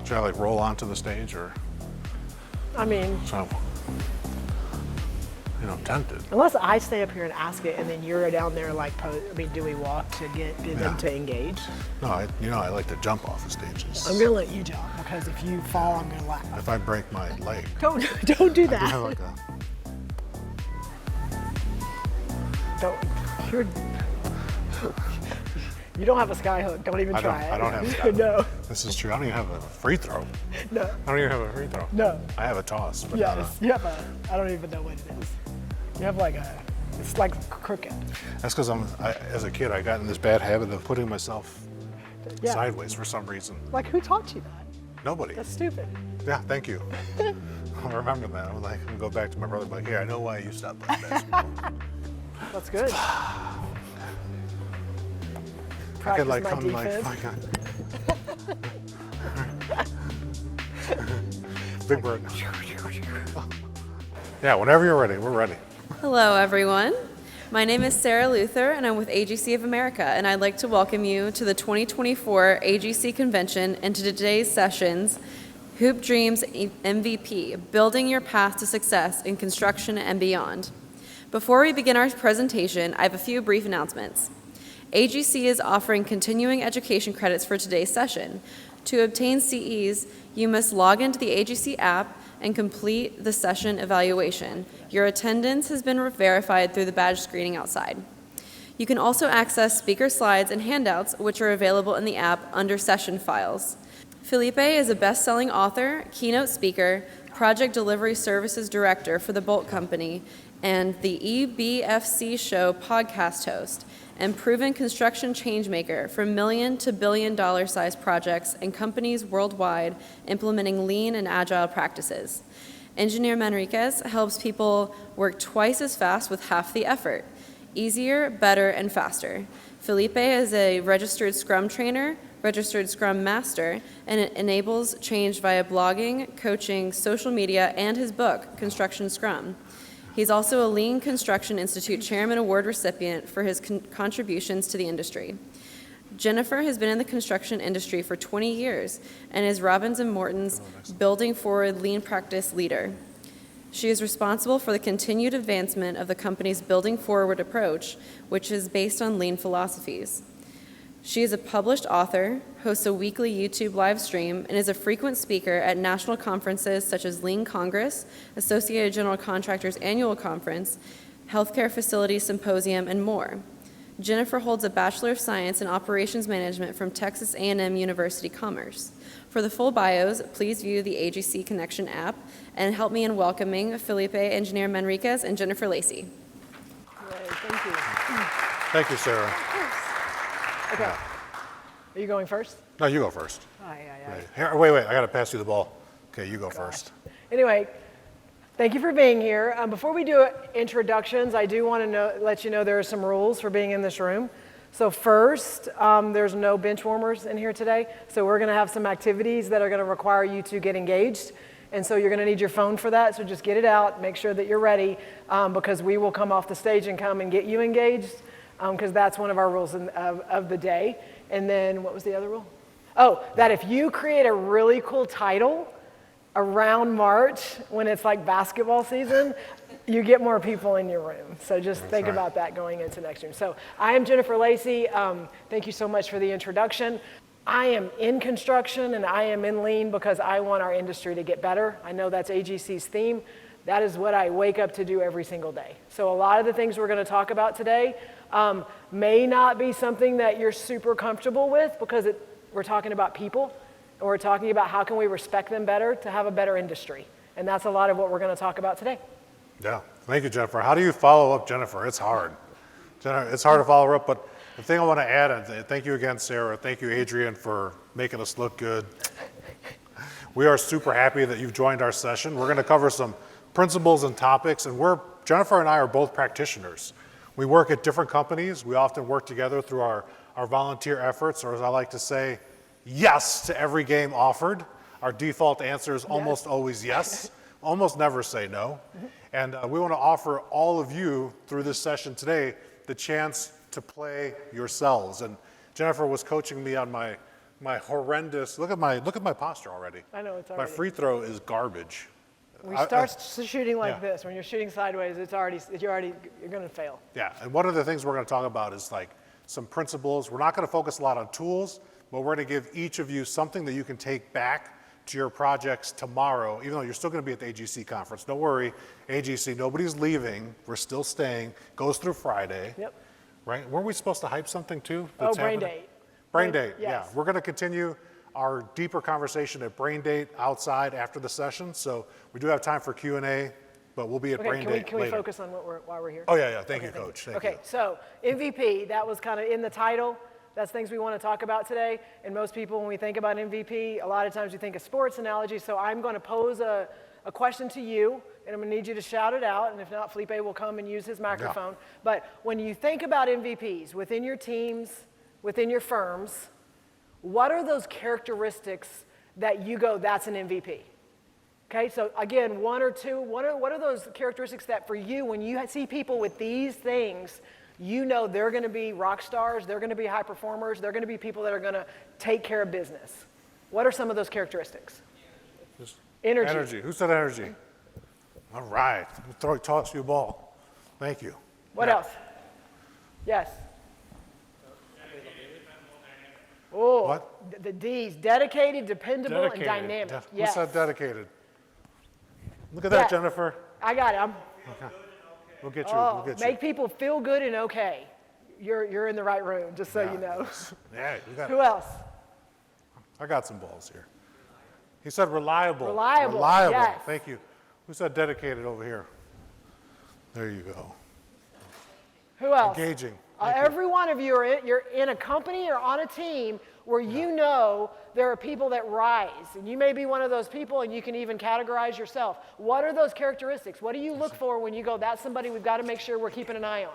Should I like roll onto the stage or? I mean, So, I'm tempted. unless I stay up here and ask it, and then you're down there like, do we walk to get them to engage? No, I like to jump off the stages. I'm gonna let you jump because if you fall, I'm gonna laugh. If I break my leg. Don't do I that. have like You don't have a sky hook. Don't even try it. I don't have a sky hook. No. This is true. I don't even have a free throw. No. I don't even have a free throw. No. I have a toss, but Yes. You have I don't even know what it is. You have it's like crooked. That's because as a kid, I got in this bad habit of putting myself sideways for some reason. Like, who taught you that? Nobody. That's stupid. Yeah, thank you. I'll remember that. I'm like, I'll go back to my brother, like, hey, I know why you stopped playing basketball. That's good. I could Practice like my come defense. Big bird. Yeah, whenever you're ready, we're ready. Hello, everyone. My name is Sarah Luther, and I'm with AGC of America, and I'd like to welcome you to the 2024 AGC Convention and to today's sessions, Hoop Dreams MVP, Building Your Path to Success in Construction and Beyond. Before we begin our presentation, I have a few brief announcements. AGC is offering continuing education credits for today's session. To obtain CEs, you must log into the AGC app and complete the session evaluation. Your attendance has been verified through the badge screening outside. You can also access speaker slides and handouts, which are available in the app under session files. Felipe is a best-selling author, keynote speaker, project delivery services director for the Bolt Company, and the EBFC Show podcast host, and proven construction changemaker for million to billion-dollar size projects and companies worldwide implementing lean and agile practices. Engineer Manriquez helps people work twice as fast with half the effort. Easier, better, and faster. Felipe is a registered Scrum trainer, registered Scrum master, and it enables change via blogging, coaching, social media, and his book, Construction Scrum. He's also a Lean Construction Institute Chairman Award recipient for his contributions to the industry. Jennifer has been in the construction industry for 20 years and is Robbins & Morton's Building Forward Lean Practice leader. She is responsible for the continued advancement of the company's Building Forward approach, which is based on lean philosophies. She is a published author, hosts a weekly YouTube live stream, and is a frequent speaker at national conferences such as Lean Congress, Associated General Contractors Annual Conference, Healthcare Facilities Symposium, and more. Jennifer holds a Bachelor of Science in Operations Management from Texas A&M University Commerce. For the full bios, please view the AGC Connection app and help me in welcoming Felipe, Engineer Manriquez, and Jennifer Lacy. Great, thank you. Thank you, Sarah. Okay. Are you going first? No, you go first. Aye. Here, wait, I got to pass you the ball. Okay, you go first. Anyway, thank you for being here. Before we do introductions, I do want to let you know there are some rules for being in this room. So first, there's no bench warmers in here today. So we're going to have some activities that are going to require you to get engaged. And so you're going to need your phone for that. So just get it out, make sure that you're ready, because we will come off the stage and come and get you engaged, because that's one of our rules of the day. And then what was the other rule? Oh, that if you create a really cool title around March when it's like basketball season, you get more people in your room. So just think about that going into next year. So I am Jennifer Lacy. Thank you so much for the introduction. I am in construction and I am in lean because I want our industry to get better. I know that's AGC's theme. That is what I wake up to do every single day. So a lot of the things we're going to talk about today may not be something that you're super comfortable with because we're talking about people and we're talking about how can we respect them better to have a better industry. And that's a lot of what we're going to talk about today. Yeah, thank you, Jennifer. How do you follow up Jennifer? It's hard. Jennifer, it's hard to follow her up, but the thing I want to add, and thank you again, Sarah. Thank you, Adrian, for making us look good. We are super happy that you've joined our session. We're going to cover some principles and topics, and Jennifer and I are both practitioners. We work at different companies. We often work together through our volunteer efforts, or as I like to say, yes to every game offered. Our default answer is almost always yes, almost never say no. And we want to offer all of you through this session today the chance to play yourselves. And Jennifer was coaching me on my my horrendous, look at my posture already. I know it's My already. free throw is garbage. When you start shooting like yeah. this, when you're shooting sideways, you're going to fail. Yeah, and one of the things we're going to talk about is like some principles. We're not going to focus a lot on tools, but we're going to give each of you something that you can take back to your projects tomorrow, even though you're still going to be at the AGC conference. Don't worry, AGC, nobody's leaving. We're still staying. Goes through Friday. Yep. Right? Weren't we supposed to hype something too? Oh, Brain Date. Brain Date, Yes. yeah. We're going to continue our deeper conversation at Brain Date outside after the session. So we do have time for Q&A, but we'll be at Brain Date can we later. focus on why we're here? Oh, yeah. Thank you, Coach. Thank you. Okay, so MVP, that was kind of in the title. That's things we want to talk about today. And most people, when we think about MVP, a lot of times we think of sports analogy. So I'm going to pose a question to you, and I'm going to need you to shout it out. And if not, Felipe will come and use his microphone. Yeah. But when you think about MVPs within your teams, within your firms, what are those characteristics that you go, that's an MVP? Okay, so again, one or two, what are those characteristics that for you, when you see people with these things, you know they're going to be rock stars, they're going to be high performers, they're going to be people that are going to take care of business. What are some of those characteristics? Energy. Energy. Who said energy? All right. Toss you a ball. Thank you. What else? Yes. Oh, What? the D's, dedicated, dependable, Dedicated. and dynamic. Who Yes. said dedicated? Look at that, Yeah. Jennifer. I got it. We'll get you. Oh, We'll get make you. people feel good and okay. You're in the right room, just so you know. Yeah, you got Who else? I got some balls here. He said reliable. Reliable, Reliable. yes. Thank you. Who said dedicated over here? There you go. Who else? Engaging. Thank you. Every one of you you're in a company or on a team where you know there are people that rise, and you may be one of those people, and you can even categorize yourself. What are those characteristics? What do you look for when you go, that's somebody we've got to make sure we're keeping an eye on?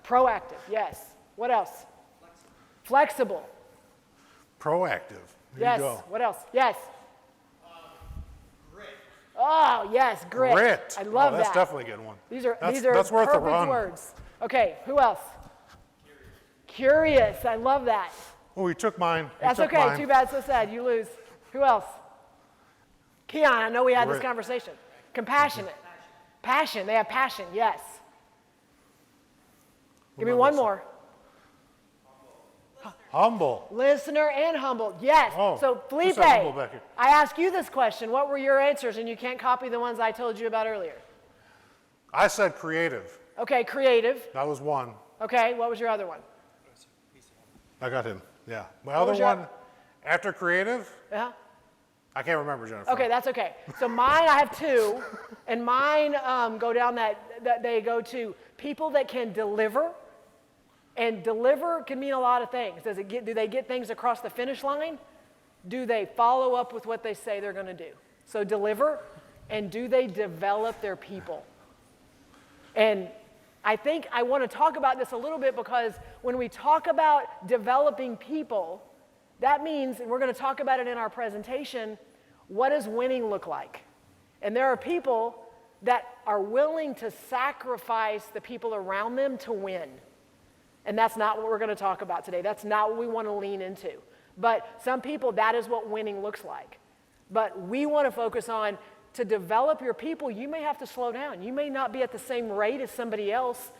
Proactive, yes. What else? Flexible. Proactive. There Yes. you go. What else? Yes. Grit. Oh, yes, grit. Grit. I love that's that. definitely getting one. These are That's worth a perfect run. words. Okay, who else? Curious. I love that. Oh, you took mine. You That's took okay. mine. Too bad, so sad. You lose. Who else? Keon, I know we had this Grit. conversation. Compassionate. Passion. They have passion, yes. Give me am I one missing? more. Humble. Listener and humble, yes. Oh, So who Felipe, said humble back here? I asked you this question. What were your answers? And you can't copy the ones I told you about earlier. I said creative. Okay, creative. That was one. Okay, what was your other one? I got him. Yeah. My What other was your- one, after creative, Uh-huh. I can't remember, Jennifer. Okay, that's okay. So mine, I have two, and mine go down that they go to people that can deliver, and deliver can mean a lot of things. Do they get things across the finish line? Do they follow up with what they say they're going to do? So deliver, and do they develop their people? And I think I want to talk about this a little bit because when we talk about developing people, that means, and we're going to talk about it in our presentation, what does winning look like? And there are people that are willing to sacrifice the people around them to win. And that's not what we're going to talk about today. That's not what we want to lean into. But some people, that is what winning looks like. But we want to focus on, to develop your people, you may have to slow down. You may not be at the same rate as somebody else,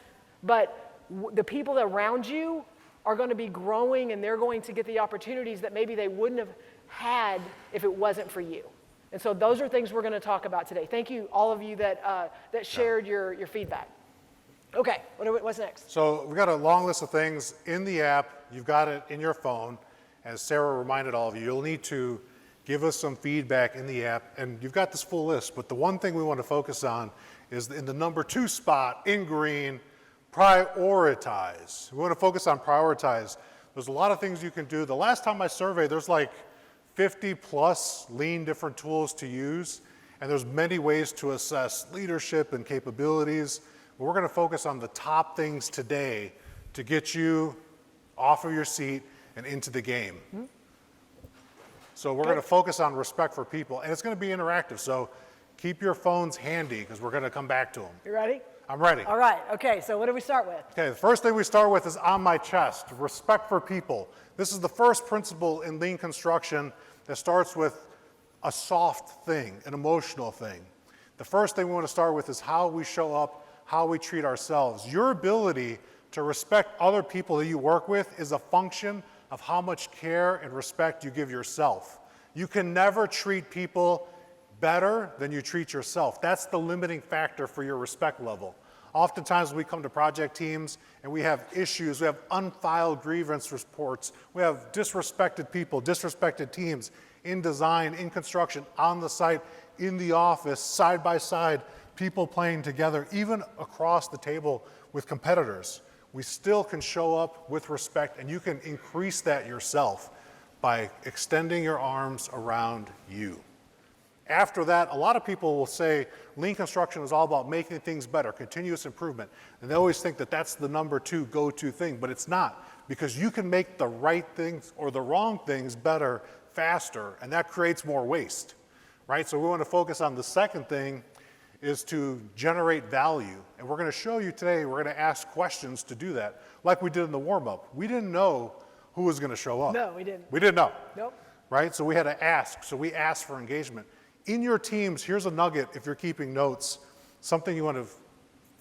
but the people around you are going to be growing, and they're going to get the opportunities that maybe they wouldn't have had if it wasn't for you. And so those are things we're going to talk about today. Thank you, all of you that shared your feedback. Okay, what's next? So we've got a long list of things in the app. You've got it in your phone. As Sarah reminded all of you, you'll need to give us some feedback in the app. And you've got this full list, but the one thing we want to focus on is in the number 2 spot in green, prioritize. We want to focus on prioritize. There's a lot of things you can do. The last time I surveyed, there's like 50 plus lean different tools to use. And there's many ways to assess leadership and capabilities. But we're going to focus on the top things today to get you off of your seat and into the game. Mm-hmm. So we're going to focus on respect for people, and it's going to be interactive. So keep your phones handy because we're going to come back to them. You ready? I'm ready. All right, okay, so what do we start with? Okay, the first thing we start with is on my chest, respect for people. This is the first principle in lean construction that starts with a soft thing, an emotional thing. The first thing we want to start with is how we show up, how we treat ourselves. Your ability to respect other people that you work with is a function of how much care and respect you give yourself. You can never treat people better than you treat yourself. That's the limiting factor for your respect level. Oftentimes we come to project teams and we have issues, we have unfiled grievance reports, we have disrespected people, disrespected teams in design, in construction, on the site, in the office, side by side, people playing together, even across the table with competitors. We still can show up with respect, and you can increase that yourself by extending your arms around you. After that, a lot of people will say lean construction is all about making things better, continuous improvement. And they always think that that's the number 2 go-to thing, but it's not, because you can make the right things or the wrong things better faster, and that creates more waste, right? So we want to focus on the second thing is to generate value. And we're going to show you today, we're going to ask questions to do that, like we did in the warm-up. We didn't know who was going to show up. No, we didn't. We didn't know. Nope. Right? So we had to ask. So we asked for engagement. In your teams, here's a nugget if you're keeping notes, something you want to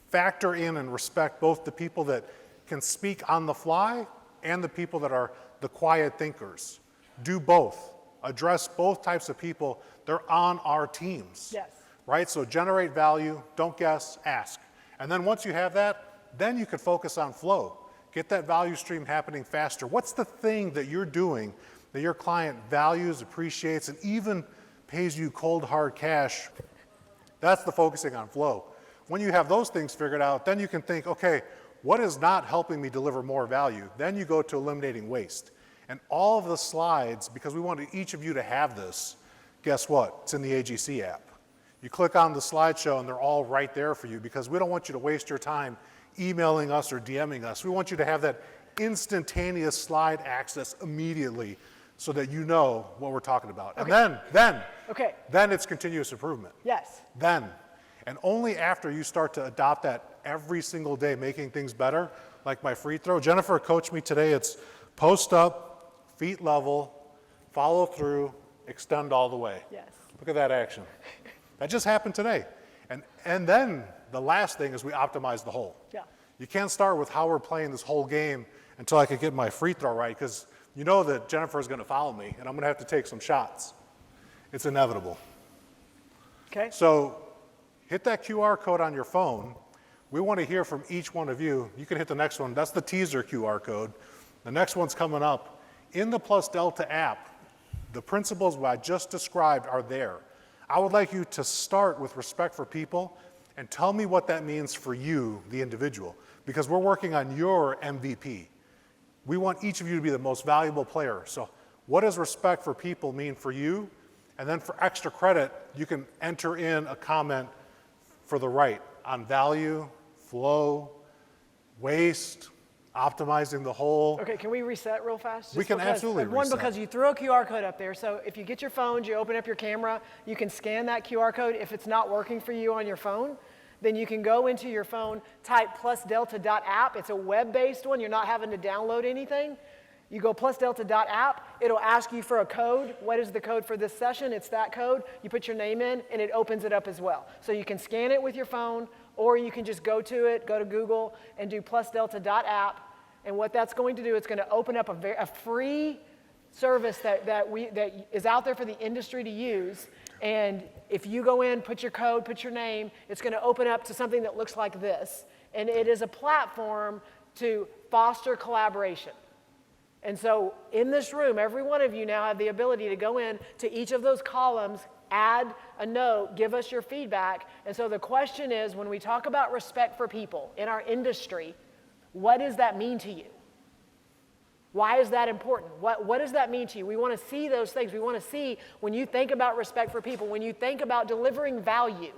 factor in and respect both the people that can speak on the fly and the people that are the quiet thinkers. Do both. Address both types of people. They're on our teams. Yes. Right? So generate value, don't guess, ask. And then once you have that, then you can focus on flow. Get that value stream happening faster. What's the thing that you're doing that your client values, appreciates, and even pays you cold hard cash? That's the focusing on flow. When you have those things figured out, then you can think, okay, what is not helping me deliver more value? Then you go to eliminating waste. And all of the slides, because we wanted each of you to have this, guess what? It's in the AGC app. You click on the slideshow and they're all right there for you, because we don't want you to waste your time emailing us or DMing us. We want you to have that instantaneous slide access immediately so that you know what we're talking about. Okay. And then it's continuous improvement. Yes. Then, and only after you start to adopt that every single day, making things better, like my free throw. Jennifer coached me today. It's post up, feet level, follow through, extend all the way. Yes. Look at that action. That just happened today. And then the last thing is we optimize the hole. Yeah. You can't start with how we're playing this whole game until I could get my free throw right, because you know that Jennifer is going to follow me and I'm going to have to take some shots. It's inevitable. Okay. So hit that QR code on your phone. We want to hear from each one of you. You can hit the next one. That's the teaser QR code. The next one's coming up. In the Plus Delta app, the principles I just described are there. I would like you to start with respect for people and tell me what that means for you, the individual, because we're working on your MVP. We want each of you to be the most valuable player. So what does respect for people mean for you? And then for extra credit, you can enter in a comment for the right on value, flow, waste, optimizing the whole. Okay, can we reset real fast? We can absolutely One, reset. because you threw a QR code up there, so if you get your phones, you open up your camera, you can scan that QR code. If it's not working for you on your phone, then you can go into your phone, type plusdelta.app. It's a web-based one. You're not having to download anything. You go plusdelta.app. It'll ask you for a code. What is the code for this session? It's that code. You put your name in, and it opens it up as well. So you can scan it with your phone, or you can just go to it, go to Google, and do plusdelta.app. And what that's going to do, it's going to open up a free service that is out there for the industry to use. And if you go in, put your code, put your name, it's going to open up to something that looks like this. And it is a platform to foster collaboration. And so in this room, every one of you now have the ability to go in to each of those columns, add a note, give us your feedback. And so the question is, when we talk about respect for people in our industry, what does that mean to you? Why is that important? What does that mean to you? We want to see those things. We want to see, when you think about respect for people, when you think about delivering value,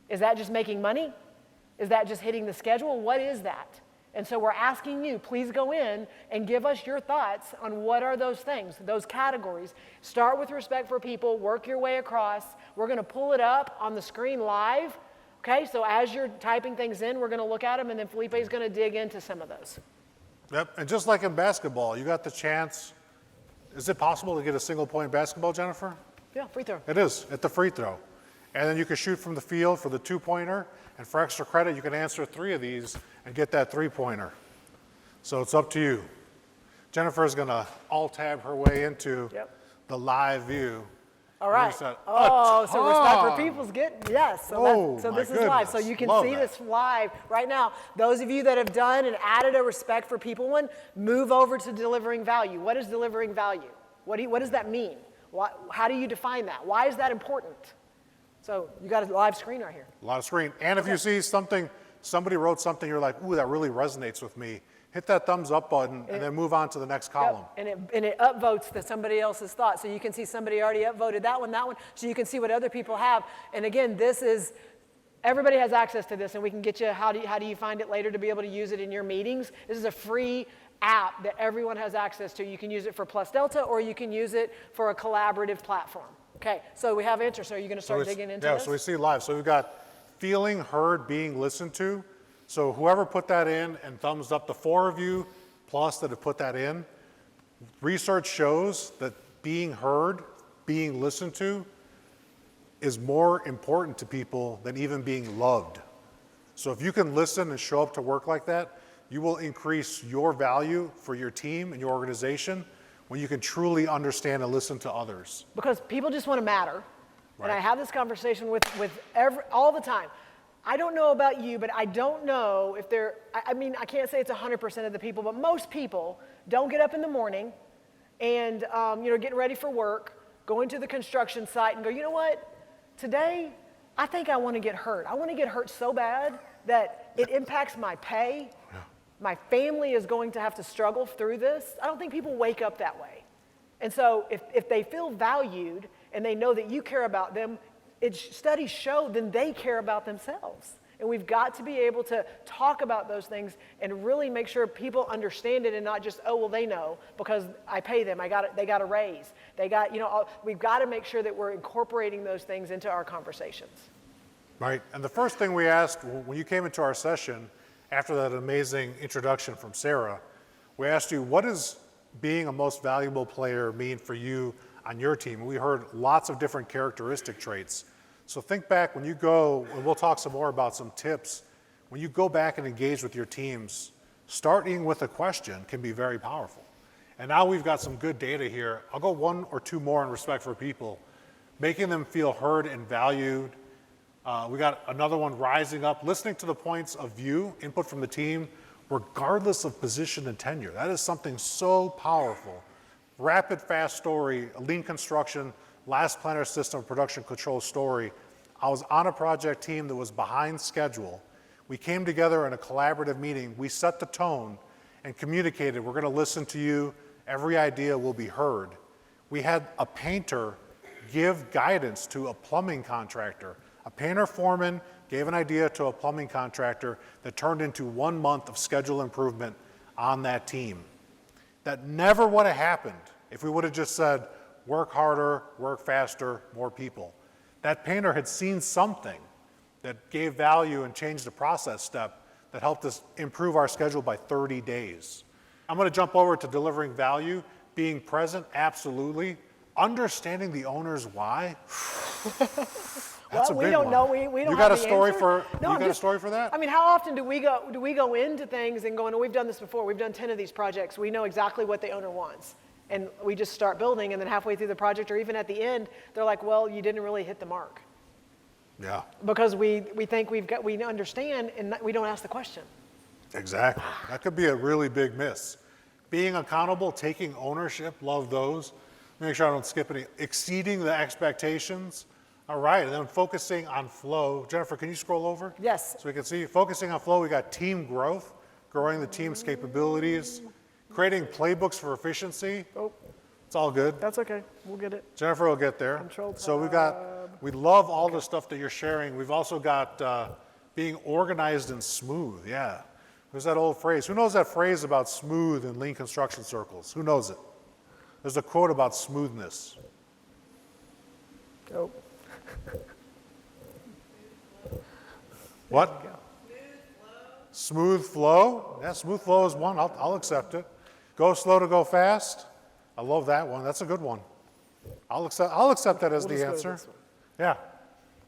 is that just making money? Is that just hitting the schedule? What is that? And so we're asking you, please go in and give us your thoughts on what are those things, those categories. Start with respect for people, work your way across. We're going to pull it up on the screen live. Okay, so as you're typing things in, we're going to look at them, and then Felipe is going to dig into some of those. Yep, and just like in basketball, you got the chance. Is it possible to get a single point basketball, Jennifer? Yeah, free throw. It is, at the free throw. And then you can shoot from the field for the 2-pointer, and for extra credit, you can answer 3 of these and get that 3-pointer. So it's up to you. Jennifer is going to alt-tab her way into the live view. All right. Said, so respect for people's yes. So this is live. So you can see this live right now. Those of you that have done and added a respect for people one, move over to delivering value. What is delivering value? What does that mean? How do you define that? Why is that important? So you got a live screen right here. A lot of screen. And if you see something, somebody wrote something, you're like, ooh, that really resonates with me. Hit that thumbs up button and then move on to the next column. Yep. And it upvotes somebody else's thought. So you can see somebody already upvoted that one. So you can see what other people have. And again, everybody has access to this, and we can get you, how do you find it later to be able to use it in your meetings? This is a free app that everyone has access to. You can use it for Plus Delta, or you can use it for a collaborative platform. Okay, so we have interest. Are you going to start digging into this? Yeah, so we see live. So we've got feeling heard, being listened to. So whoever put that in and thumbs up, the 4 of you plus that have put that in, research shows that being heard, being listened to is more important to people than even being loved. So if you can listen and show up to work like that, you will increase your value for your team and your organization when you can truly understand and listen to others. Because people just want to matter. Right. And I have this conversation with all the time. I don't know about you, but I don't know if I can't say it's 100% of the people, but most people don't get up in the morning and, getting ready for work, going to the construction site and go, you know what? Today, I think I want to get hurt. I want to get hurt so bad that it impacts my pay. Yeah. My family is going to have to struggle through this. I don't think people wake up that way. And so if they feel valued and they know that you care about them, studies show then they care about themselves. And we've got to be able to talk about those things and really make sure people understand it and not just, oh, well, they know because I pay them. They got a raise. We've got to make sure that we're incorporating those things into our conversations. Right. And the first thing we asked when you came into our session, after that amazing introduction from Sarah, we asked you, what does being a most valuable player mean for you on your team? We heard lots of different characteristic traits. So think back when you go, and we'll talk some more about some tips, when you go back and engage with your teams, starting with a question can be very powerful. And now we've got some good data here. I'll go 1 or 2 more in respect for people, making them feel heard and valued. We got another one, rising up, listening to the points of view, input from the team, regardless of position and tenure. That is something so powerful. Rapid, fast story, lean construction, last planner system, production control story. I was on a project team that was behind schedule. We came together in a collaborative meeting. We set the tone and communicated, we're going to listen to you. Every idea will be heard. We had a painter give guidance to a plumbing contractor. A painter foreman gave an idea to a plumbing contractor that turned into 1 month of schedule improvement on that team. That never would have happened if we would have just said, work harder, work faster, more people. That painter had seen something that gave value and changed the process step that helped us improve our schedule by 30 days. I'm going to jump over to delivering value, being present, absolutely. Understanding the owner's why. That's a big one. Know. We don't you got have a story answer. for no, you got a story for that? I mean, how often do we go into things and go, no, we've done this before. We've done 10 of these projects. We know exactly what the owner wants. And we just start building, and then halfway through the project, or even at the end, they're like, well, you didn't really hit the mark. Yeah. Because we think we understand, and we don't ask the question. Exactly. That could be a really big miss. Being accountable, taking ownership, love those. Make sure I don't skip any. Exceeding the expectations. All right, and then focusing on flow. Jennifer, can you scroll over? Yes. So we can see focusing on flow, we got team growth, growing the team's capabilities, creating playbooks for efficiency. Oh. It's all good. That's okay. We'll get it. Jennifer will get there. Control tab. So we love all the stuff that you're sharing. We've also got being organized and smooth. Yeah. There's that old phrase. Who knows that phrase about smooth in lean construction circles? Who knows it? There's a quote about smoothness. Oh. What? Smooth flow. Yeah, smooth flow is one. I'll accept it. Go slow to go fast. I love that one. That's a good one. I'll accept that as We'll the just go with answer. this one. Yeah.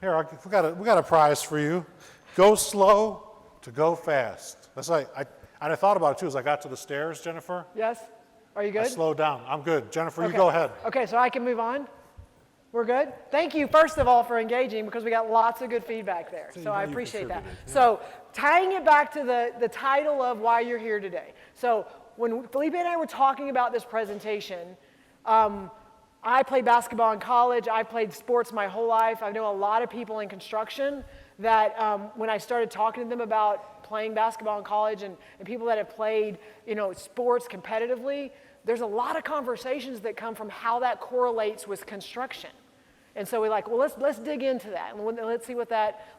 Here, we got a prize for you. Go slow to go fast. That's like I thought about it too as I got to the stairs, Jennifer. Yes? Are you I good? slowed down. I'm good. Jennifer, Okay. you go ahead. Okay, so I can move on? We're good? Thank you, first of all, for engaging because we got lots of good feedback there. So I appreciate that. So tying it back to the title of why you're here today. So when Felipe and I were talking about this presentation, I played basketball in college. I played sports my whole life. I know a lot of people in construction that when I started talking to them about playing basketball in college and people that have played, sports competitively, there's a lot of conversations that come from how that correlates with construction. And so we're like, well, let's dig into that and let's see what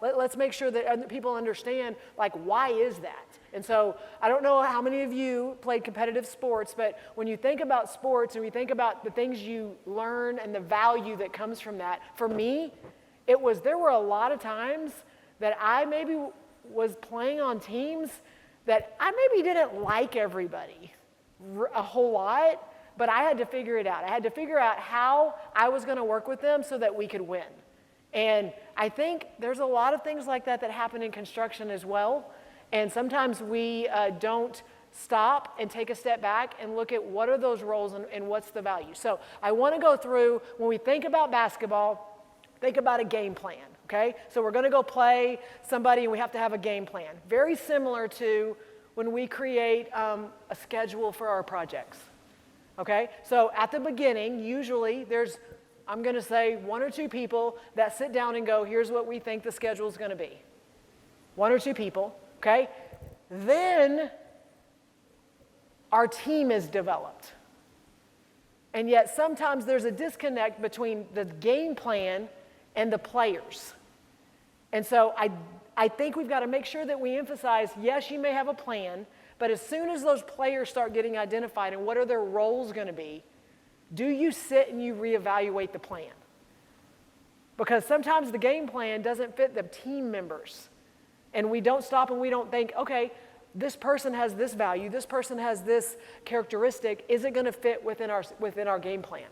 let's make sure that people understand, like, why is that? And so I don't know how many of you played competitive sports, but when you think about sports and you think about the things you learn and the value that comes from that, for me, there were a lot of times that I maybe was playing on teams that I maybe didn't like everybody a whole lot, but I had to figure it out. I had to figure out how I was going to work with them so that we could win. And I think there's a lot of things like that happen in construction as well. And sometimes we don't stop and take a step back and look at what are those roles and what's the value. So I want to go through, when we think about basketball, think about a game plan, okay? So we're going to go play somebody and we have to have a game plan. Very similar to when we create a schedule for our projects. Okay, so at the beginning, usually I'm going to say 1 or 2 people that sit down and go, here's what we think the schedule is going to be. 1 or 2 people, okay? Then our team is developed. And yet sometimes there's a disconnect between the game plan and the players. And so I think we've got to make sure that we emphasize, yes, you may have a plan, but as soon as those players start getting identified and what are their roles going to be, do you sit and you reevaluate the plan? Because sometimes the game plan doesn't fit the team members. And we don't stop and we don't think, okay, this person has this value, this person has this characteristic, is it going to fit within our game plan?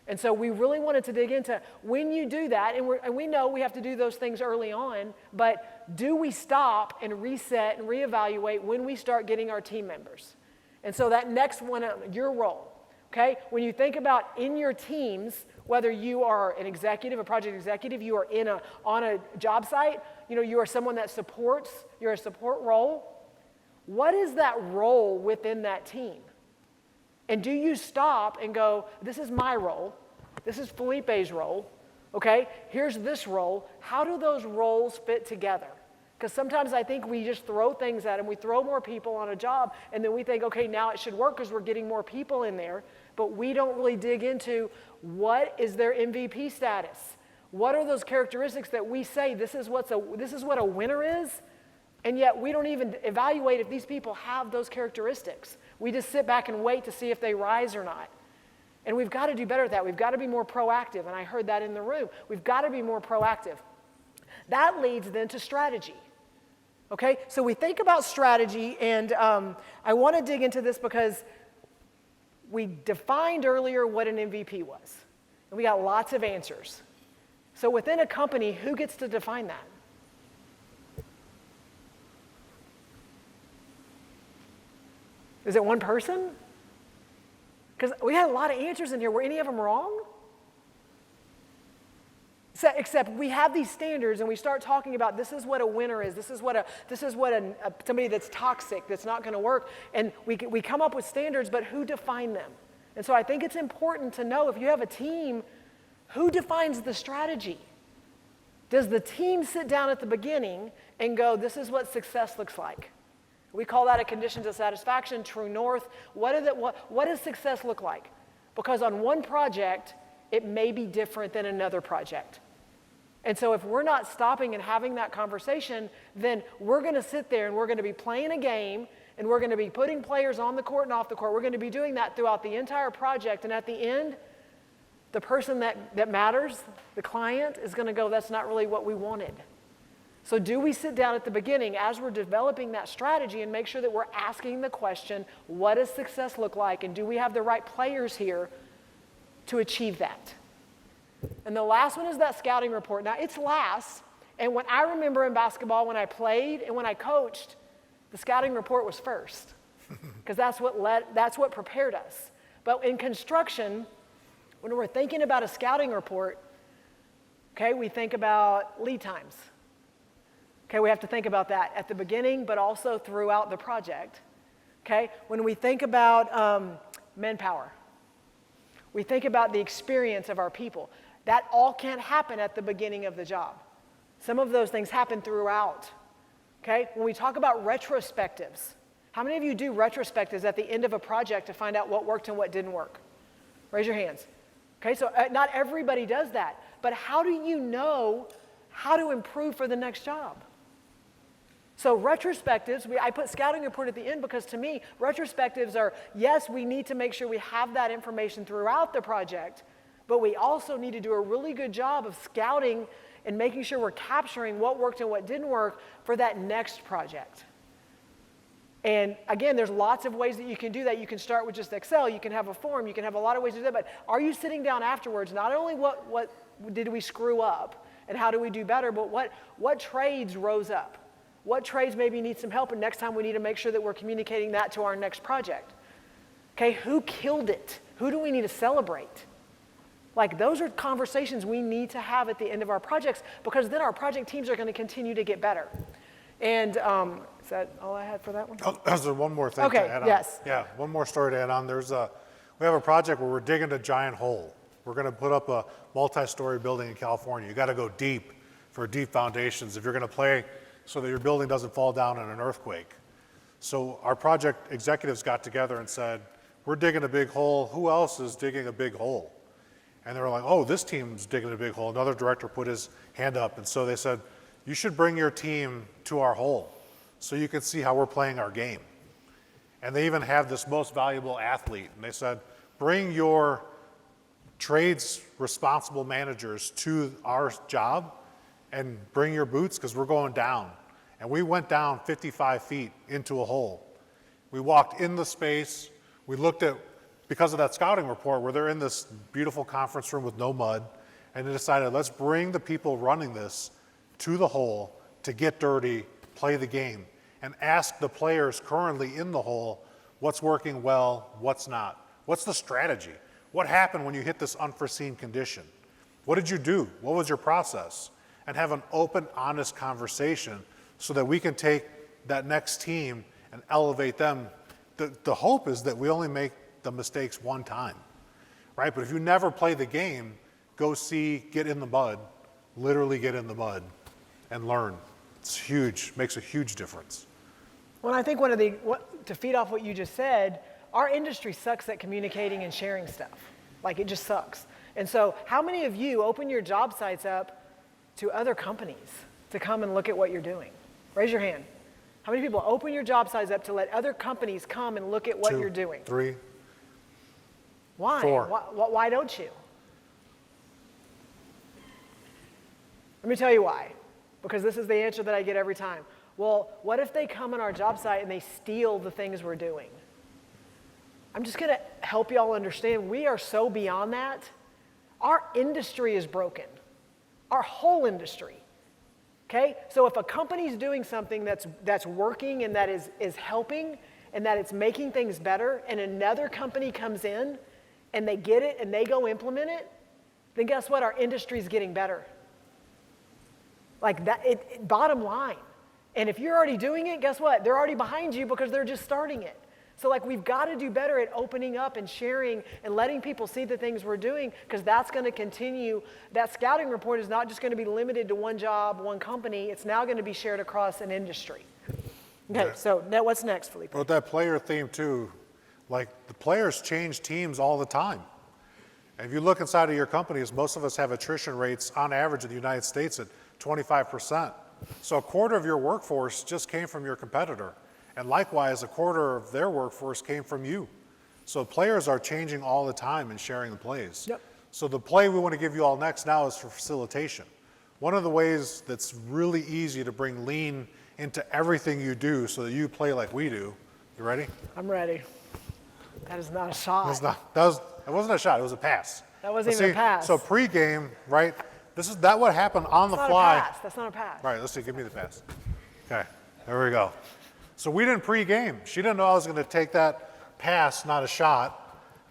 And so we really wanted to dig into when you do that, and we know we have to do those things early on, but do we stop and reset and reevaluate when we start getting our team members? And so that next one, your role, okay? When you think about in your teams, whether you are an executive, a project executive, you are on a job site, you are someone that supports, you're a support role, what is that role within that team? And do you stop and go, this is my role, this is Felipe's role, okay? Here's this role. How do those roles fit together? Because sometimes I think we just throw things at them. We throw more people on a job, and then we think, okay, now it should work because we're getting more people in there. But we don't really dig into what is their MVP status? What are those characteristics that we say this is what a winner is? And yet we don't even evaluate if these people have those characteristics. We just sit back and wait to see if they rise or not. And we've got to do better at that. We've got to be more proactive. And I heard that in the room. We've got to be more proactive. That leads then to strategy. Okay? So we think about strategy, and I want to dig into this because we defined earlier what an MVP was. And we got lots of answers. So within a company, who gets to define that? Is it one person? Because we had a lot of answers in here. Were any of them wrong? Except we have these standards and we start talking about this is what a winner is. This is what somebody that's toxic, that's not going to work. And we come up with standards, but who define them? And so I think it's important to know if you have a team, who defines the strategy? Does the team sit down at the beginning and go, this is what success looks like? We call that a conditions of satisfaction, true north. What does success look like? Because on one project, it may be different than another project. And so if we're not stopping and having that conversation, then we're going to sit there and we're going to be playing a game and we're going to be putting players on the court and off the court. We're going to be doing that throughout the entire project. And at the end, the person that matters, the client, is going to go, that's not really what we wanted. So do we sit down at the beginning as we're developing that strategy and make sure that we're asking the question, what does success look like? And do we have the right players here to achieve that? And the last one is that scouting report. Now, it's last. And when I remember in basketball, when I played and when I coached, the scouting report was first. Because that's what prepared us. But in construction, when we're thinking about a scouting report, okay, we think about lead times. Okay, we have to think about that at the beginning, but also throughout the project. Okay, when we think about manpower, we think about the experience of our people. That all can't happen at the beginning of the job. Some of those things happen throughout. Okay, when we talk about retrospectives, how many of you do retrospectives at the end of a project to find out what worked and what didn't work? Raise your hands. Okay, so not everybody does that, but how do you know how to improve for the next job? So retrospectives, I put scouting report at the end because to me, retrospectives are, yes, we need to make sure we have that information throughout the project, but we also need to do a really good job of scouting and making sure we're capturing what worked and what didn't work for that next project. And again, there's lots of ways that you can do that. You can start with just Excel, you can have a form, you can have a lot of ways to do that, but are you sitting down afterwards, not only what did we screw up and how do we do better, but what trades rose up? What trades maybe need some help, and next time we need to make sure that we're communicating that to our next project. Okay, who killed it? Who do we need to celebrate? Like, those are conversations we need to have at the end of our projects, because then our project teams are going to continue to get better. And is that all I had for that one? Oh, there's one more thing to add on. Yes. Yeah, one more story to add on. We have a project where we're digging a giant hole. We're going to put up a multi-story building in California. You got to go deep for deep foundations if you're going to play so that your building doesn't fall down in an earthquake. So our project executives got together and said, we're digging a big hole. Who else is digging a big hole? And they were like, oh, this team's digging a big hole. Another director put his hand up. And so they said, you should bring your team to our hole so you can see how we're playing our game. And they even have this most valuable athlete. And they said, bring your trades responsible managers to our job and bring your boots because we're going down. And we went down 55 feet into a hole. We walked in the space. We looked at, because of that scouting report, where they're in this beautiful conference room with no mud, and they decided, let's bring the people running this to the hole to get dirty, play the game, and ask the players currently in the hole what's working well, what's not. What's the strategy? What happened when you hit this unforeseen condition? What did you do? What was your process? And have an open, honest conversation so that we can take that next team and elevate them. The hope is that we only make the mistakes one time, right? But if you never play the game, go see, get in the mud, literally get in the mud and learn. It's huge, makes a huge difference. Well, I think to feed off what you just said, our industry sucks at communicating and sharing stuff. Like, it just sucks. And so how many of you open your job sites up to other companies to come and look at what you're doing? Raise your hand. How many people open your job sites up to let other companies come and look at what you're doing? 3. Why? 4. Why don't you? Let me tell you why. Because this is the answer that I get every time. Well, what if they come on our job site and they steal the things we're doing? I'm just going to help y'all understand, we are so beyond that. Our industry is broken. Our whole industry. Okay? So if a company's doing something that's working and that is helping and that it's making things better, and another company comes in and they get it and they go implement it, then guess what? Our industry's getting better. Like that, bottom line. And if you're already doing it, guess what? They're already behind you because they're just starting it. So like, we've got to do better at opening up and sharing and letting people see the things we're doing, because that's going to continue. That scouting report is not just going to be limited to one job, one company. It's now going to be shared across an industry. Okay, Yeah. so now what's next, Felipe? Well, that player theme too, like, the players change teams all the time. And if you look inside of your companies, most of us have attrition rates on average in the United States at 25%. So a quarter of your workforce just came from your competitor. And likewise, a quarter of their workforce came from you. So players are changing all the time and sharing the plays. Yep. So the play we want to give you all next now is for facilitation. one of the ways that's really easy to bring lean into everything you do so that you play like we do. You ready? I'm ready. That is not a shot. It wasn't a shot, it was a pass. That wasn't But even a pass. So pregame, right? That what happened on the fly. Not a pass. That's not a pass. Right, let's see, give me the pass. Okay, there we go. So we didn't pregame. She didn't know I was gonna take that pass, not a shot,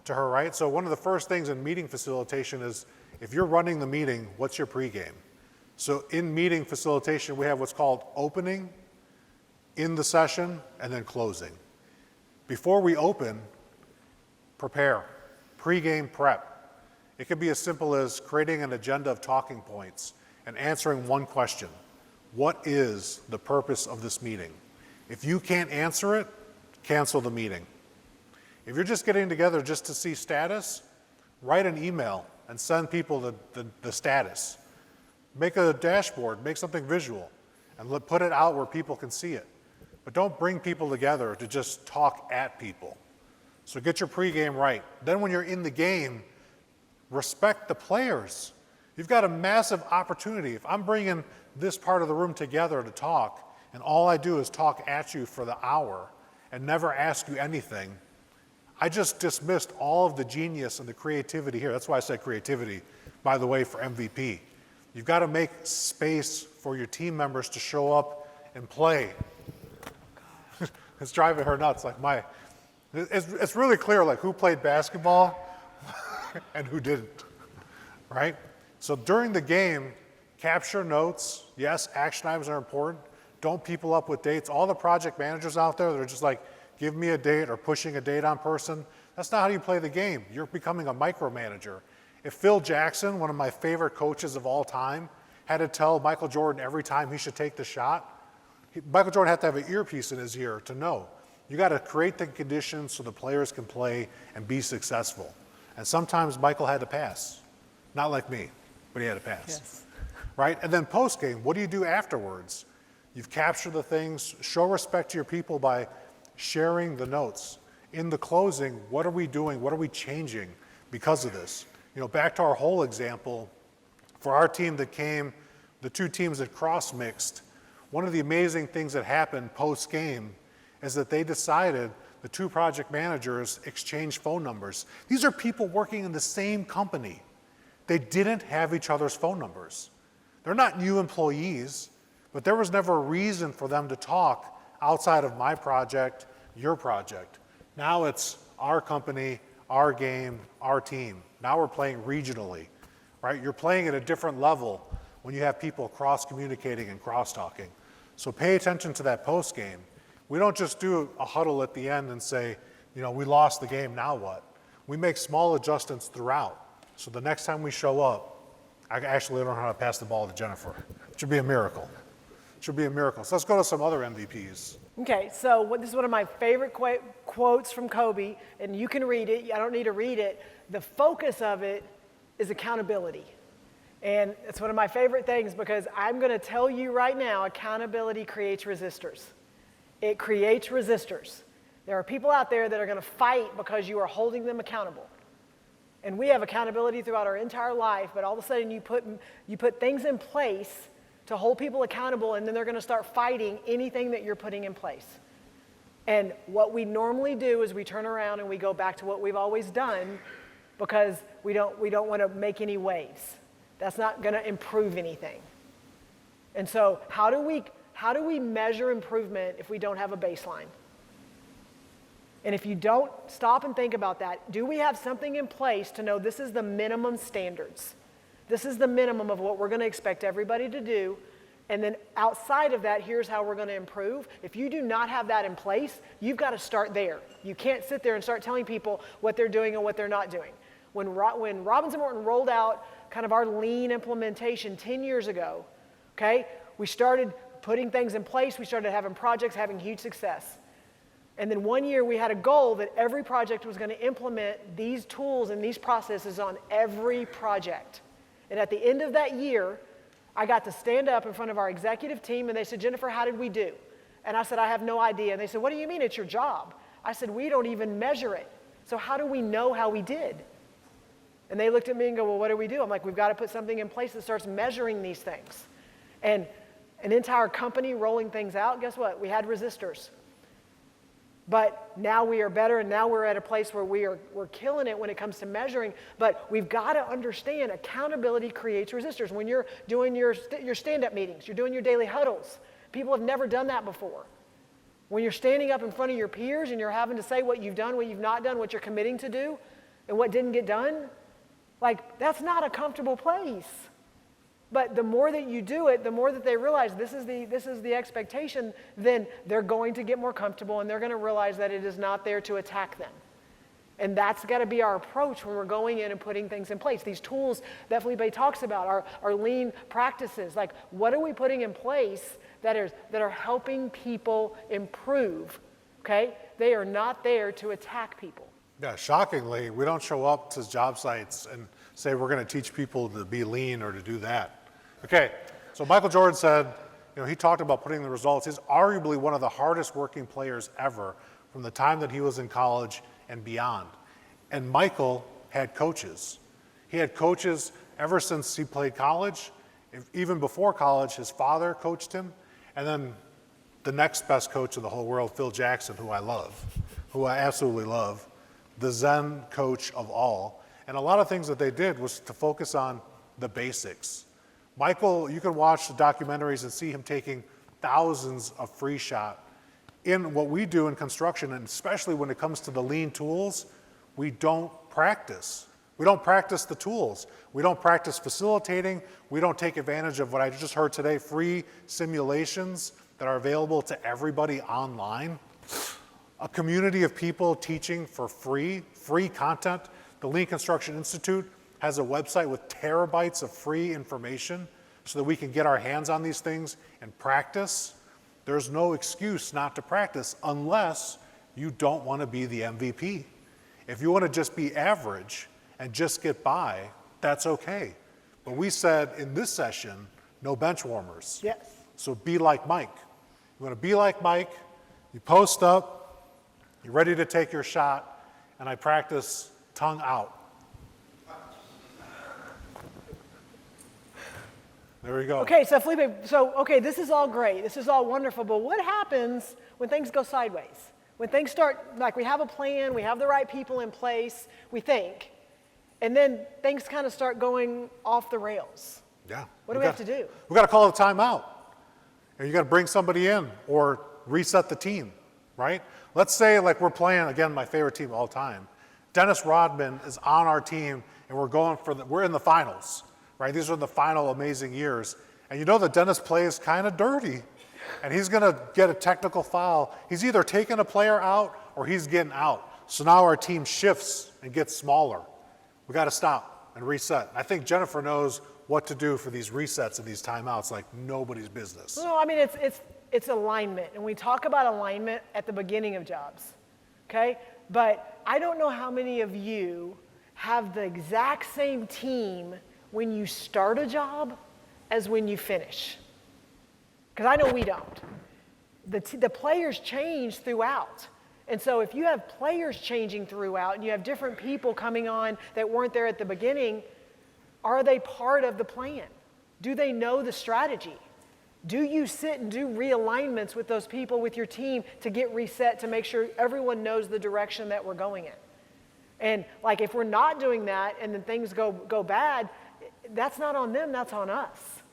to her, right? So one of the first things in meeting facilitation is, if you're running the meeting, what's your pregame? So in meeting facilitation, we have what's called opening, in the session, and then closing. Before we open, prepare, pregame prep. It could be as simple as creating an agenda of talking points and answering one question. What is the purpose of this meeting? If you can't answer it, cancel the meeting. If you're just getting together just to see status, write an email and send people the status. Make a dashboard, make something visual, and put it out where people can see it. But don't bring people together to just talk at people. So get your pregame right. Then when you're in the game, respect the players. You've got a massive opportunity. If I'm bringing this part of the room together to talk, and all I do is talk at you for the hour and never ask you anything, I just dismissed all of the genius and the creativity here. That's why I said creativity, by the way, for MVP. You've got to make space for your team members to show up and play. It's driving her nuts. It's really clear like who played basketball and who didn't, right? So during the game, capture notes. Yes, action items are important. Don't people up with dates. All the project managers out there that are just like, give me a date or pushing a date on person. That's not how you play the game. You're becoming a micromanager. If Phil Jackson, one of my favorite coaches of all time, had to tell Michael Jordan every time he should take the shot, Michael Jordan had to have an earpiece in his ear to know. You got to create the conditions so the players can play and be successful. And sometimes Michael had to pass. Not like me, but he had to pass. Yes. Right? And then post-game, what do you do afterwards? You've captured the things, show respect to your people by sharing the notes. In the closing, what are we doing? What are we changing because of this? Back to our whole example, for our team that came, the two teams that cross-mixed, one of the amazing things that happened post-game is that they decided, the two project managers exchanged phone numbers. These are people working in the same company. They didn't have each other's phone numbers. They're not new employees, but there was never a reason for them to talk outside of my project, your project. Now it's our company, our game, our team. Now we're playing regionally, right? You're playing at a different level when you have people cross-communicating and cross-talking. So pay attention to that post game. We don't just do a huddle at the end and say, we lost the game, now what? We make small adjustments throughout. So the next time we show up, I actually don't know how to pass the ball to Jennifer. It should be a miracle. It should be a miracle. So let's go to some other MVPs. Okay, so this is one of my favorite quotes from Kobe, and you can read it. I don't need to read it. The focus of it is accountability. And it's one of my favorite things because I'm going to tell you right now, accountability creates resistors. It creates resistors. There are people out there that are going to fight because you are holding them accountable. And we have accountability throughout our entire life, but all of a sudden you put things in place to hold people accountable, and then they're going to start fighting anything that you're putting in place. And what we normally do is we turn around and we go back to what we've always done because we don't want to make any waves. That's not going to improve anything. And so how do we measure improvement if we don't have a baseline? And if you don't stop and think about that, do we have something in place to know this is the minimum standards? This is the minimum of what we're going to expect everybody to do. And then outside of that, here's how we're going to improve. If you do not have that in place, you've got to start there. You can't sit there and start telling people what they're doing and what they're not doing. When Robbins & Morton rolled out kind of our lean implementation 10 years ago, okay, we started putting things in place. We started having projects having huge success. And then one year we had a goal that every project was going to implement these tools and these processes on every project. And at the end of that year, I got to stand up in front of our executive team and they said, Jennifer, how did we do? And I said, I have no idea. And they said, what do you mean it's your job? I said, we don't even measure it. So how do we know how we did? And they looked at me and go, well, what do we do? I'm like, we've got to put something in place that starts measuring these things. And an entire company rolling things out, guess what? We had resistors. But now we are better, and now we're at a place where we're killing it when it comes to measuring. But we've got to understand accountability creates resistors. When you're doing your stand-up meetings, you're doing your daily huddles, people have never done that before. When you're standing up in front of your peers and you're having to say what you've done, what you've not done, what you're committing to do, and what didn't get done, like, that's not a comfortable place. But the more that you do it, the more that they realize this is the expectation, then they're going to get more comfortable and they're going to realize that it is not there to attack them. And that's got to be our approach when we're going in and putting things in place. These tools that Felipe talks about are lean practices. Like, what are we putting in place that are helping people improve? Okay? They are not there to attack people. Yeah, shockingly, we don't show up to job sites and say we're going to teach people to be lean or to do that. Okay, so Michael Jordan said, he talked about putting the results. He's arguably one of the hardest working players ever from the time that he was in college and beyond. And Michael had coaches. He had coaches ever since he played college. Even before college, his father coached him. And then the next best coach in the whole world, Phil Jackson, who I absolutely love, the Zen coach of all. And a lot of things that they did was to focus on the basics. Michael, you can watch the documentaries and see him taking thousands of free shot. In what we do in construction, and especially when it comes to the lean tools, we don't practice. We don't practice the tools. We don't practice facilitating. We don't take advantage of what I just heard today, free simulations that are available to everybody online. A community of people teaching for free content. The Lean Construction Institute has a website with terabytes of free information so that we can get our hands on these things and practice. There's no excuse not to practice unless you don't want to be the MVP. If you want to just be average and just get by, that's okay. But we said in this session, no bench warmers. Yes. So be like Mike. You want to be like Mike, you post up, you're ready to take your shot, and I practice tongue out. There we go. Okay, so Felipe, this is all great. This is all wonderful, but what happens when things go sideways? When things start, like, we have a plan, we have the right people in place, we think, and then things kind of start going off the rails. Yeah. What do we have to do? We got to call a timeout. And you got to bring somebody in or reset the team, right? Let's say, like, we're playing, again, my favorite team of all time. Dennis Rodman is on our team, and we're in the finals. Right? These are the final amazing years. And you know that Dennis plays kind of dirty, and he's going to get a technical foul. He's either taking a player out or he's getting out. So now our team shifts and gets smaller. We got to stop and reset. I think Jennifer knows what to do for these resets and these timeouts like nobody's business. No, I mean, it's alignment. And we talk about alignment at the beginning of jobs, okay? But I don't know how many of you have the exact same team when you start a job as when you finish. Because I know we don't. The players change throughout. And so if you have players changing throughout and you have different people coming on that weren't there at the beginning, are they part of the plan? Do they know the strategy? Do you sit and do realignments with those people, with your team, to get reset, to make sure everyone knows the direction that we're going in? And like, if we're not doing that and then things go bad, that's not on them, that's on us.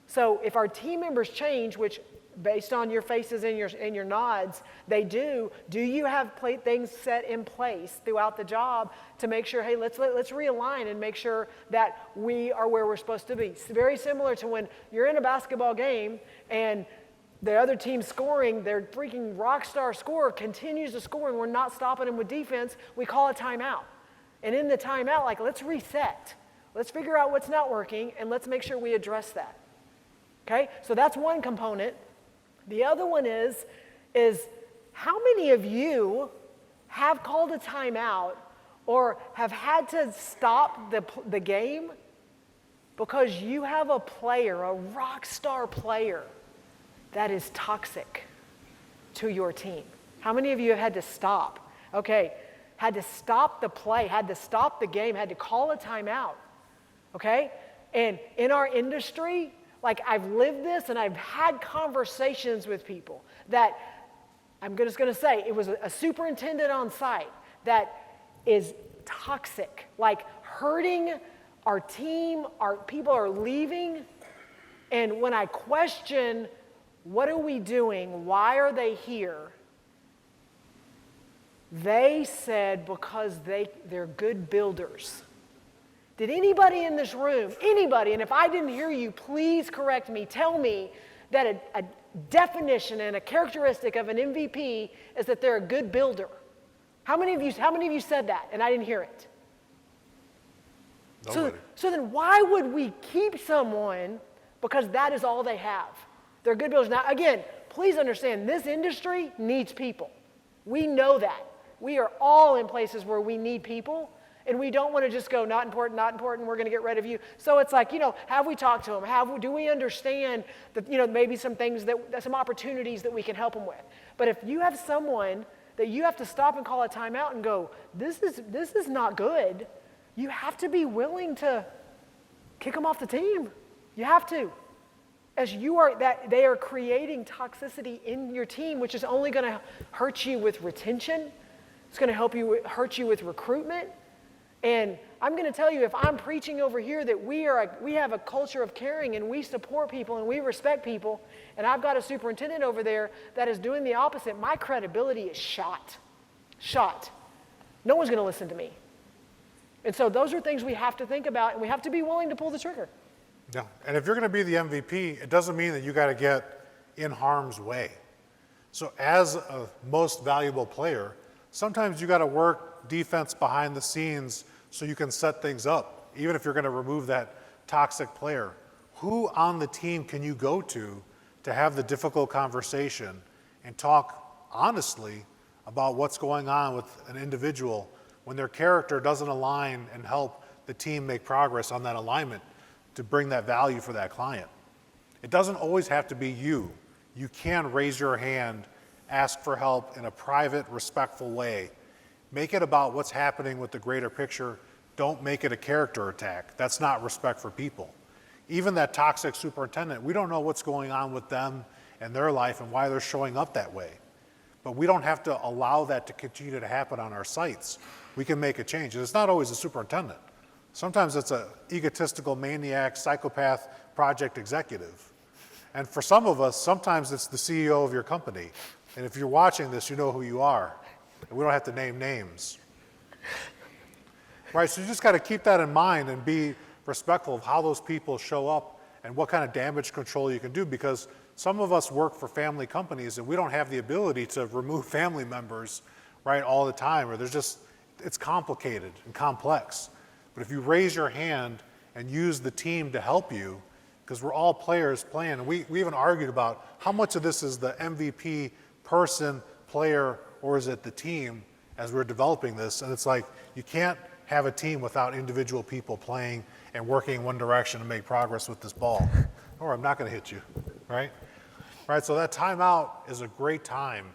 So if our team members change, which based on your faces and your nods, they do you have things set in place throughout the job to make sure, hey, let's realign and make sure that we are where we're supposed to be? It's very similar to when you're in a basketball game and the other team scoring, their freaking rock star scorer continues to score and we're not stopping them with defense. We call a timeout. And in the timeout, like, let's reset. Let's figure out what's not working, and let's make sure we address that. Okay? So that's one component. The other one is how many of you have called a timeout or have had to stop the game because you have a player, a rock star player, that is toxic to your team? How many of you have had to stop? Okay, had to stop the play, had to stop the game, had to call a timeout, okay? And in our industry, like I've lived this and I've had conversations with people that I'm just gonna say, it was a superintendent on site that is toxic, like hurting our team, our people are leaving. And when I question, what are we doing? Why are they here? They said because they're good builders. Did anybody in this room, anybody, and if I didn't hear you, please correct me, tell me that a definition and a characteristic of an MVP is that they're a good builder. How many of you said that and I didn't hear it? Nobody. So then why would we keep someone because that is all they have? They're good builders. Now again, please understand this industry needs people. We know that. We are all in places where we need people and we don't want to just go not important, we're going to get rid of you. So it's like, have we talked to them? Do we understand that, maybe some things some opportunities that we can help them with? But if you have someone that you have to stop and call a timeout and go, this is not good, you have to be willing to kick them off the team. You have to. As they are creating toxicity in your team, which is only going to hurt you with retention. It's going to hurt you with recruitment. And I'm going to tell you, if I'm preaching over here that we have a culture of caring and we support people and we respect people, and I've got a superintendent over there that is doing the opposite, my credibility is shot. Shot. No one's going to listen to me. And so those are things we have to think about, and we have to be willing to pull the trigger. Yeah, and if you're going to be the MVP, it doesn't mean that you got to get in harm's way. So as a most valuable player, sometimes you got to work defense behind the scenes so you can set things up, even if you're going to remove that toxic player. Who on the team can you go to have the difficult conversation and talk honestly about what's going on with an individual when their character doesn't align and help the team make progress on that alignment to bring that value for that client? It doesn't always have to be you. You can raise your hand, ask for help in a private, respectful way. Make it about what's happening with the greater picture. Don't make it a character attack. That's not respect for people. Even that toxic superintendent, we don't know what's going on with them and their life and why they're showing up that way. But we don't have to allow that to continue to happen on our sites. We can make a change. And it's not always a superintendent. Sometimes it's an egotistical maniac, psychopath, project executive. And for some of us, sometimes it's the CEO of your company. And if you're watching this, you know who you are. And we don't have to name names. Right, so you just got to keep that in mind and be respectful of how those people show up and what kind of damage control you can do, because some of us work for family companies and we don't have the ability to remove family members, right, all the time, or it's complicated and complex. But if you raise your hand and use the team to help you, because we're all players playing, and we even argued about how much of this is the MVP person, player, or is it the team as we're developing this? And it's like, you can't have a team without individual people playing and working in one direction to make progress with this ball, or I'm not going to hit you, right? Right, so that timeout is a great time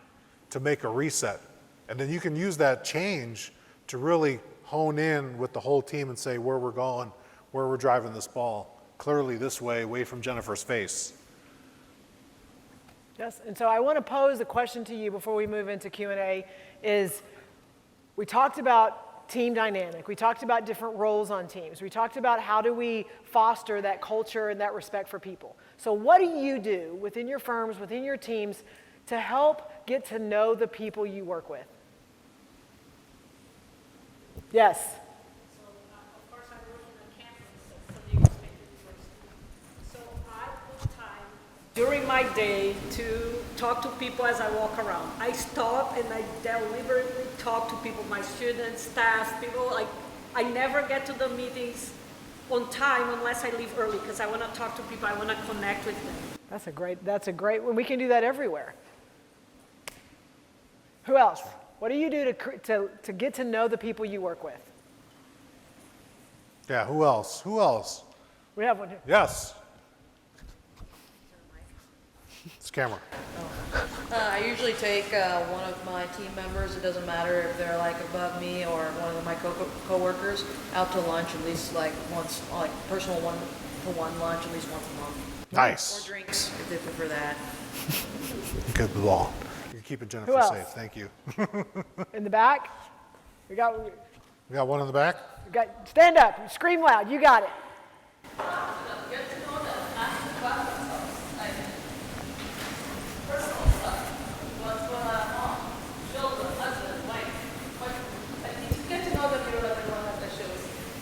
to make a reset. And then you can use that change to really hone in with the whole team and say where we're going, where we're driving this ball. Clearly this way, away from Jennifer's face. Yes, and so I want to pose a question to you before we move into Q&A is, we talked about team dynamic. We talked about different roles on teams. We talked about how do we foster that culture and that respect for people. So what do you do within your firms, within your teams, to help get to know the people you work with? Yes. So, of course, I work in a campus at San Diego State University. So I put time during my day to talk to people as I walk around. I stop and I deliberately talk to people, my students, staff, people. I never get to the meetings on time unless I leave early because I want to talk to people. I want to connect with them. That's a great one. We can do that everywhere. Who else? What do you do to get to know the people you work with? Yeah, who else? Who else? We have one here. Yes. It's camera. Oh. I usually take one of my team members. It doesn't matter if they're like above me or one of my coworkers out to lunch at least like once, like personal one-to-one lunch at least once a month. Nice. Or drinks if they prefer that. Good ball. You're keeping Jennifer Who else? safe. Thank you. In the back? We got one in the back? stand up, scream loud, you got it.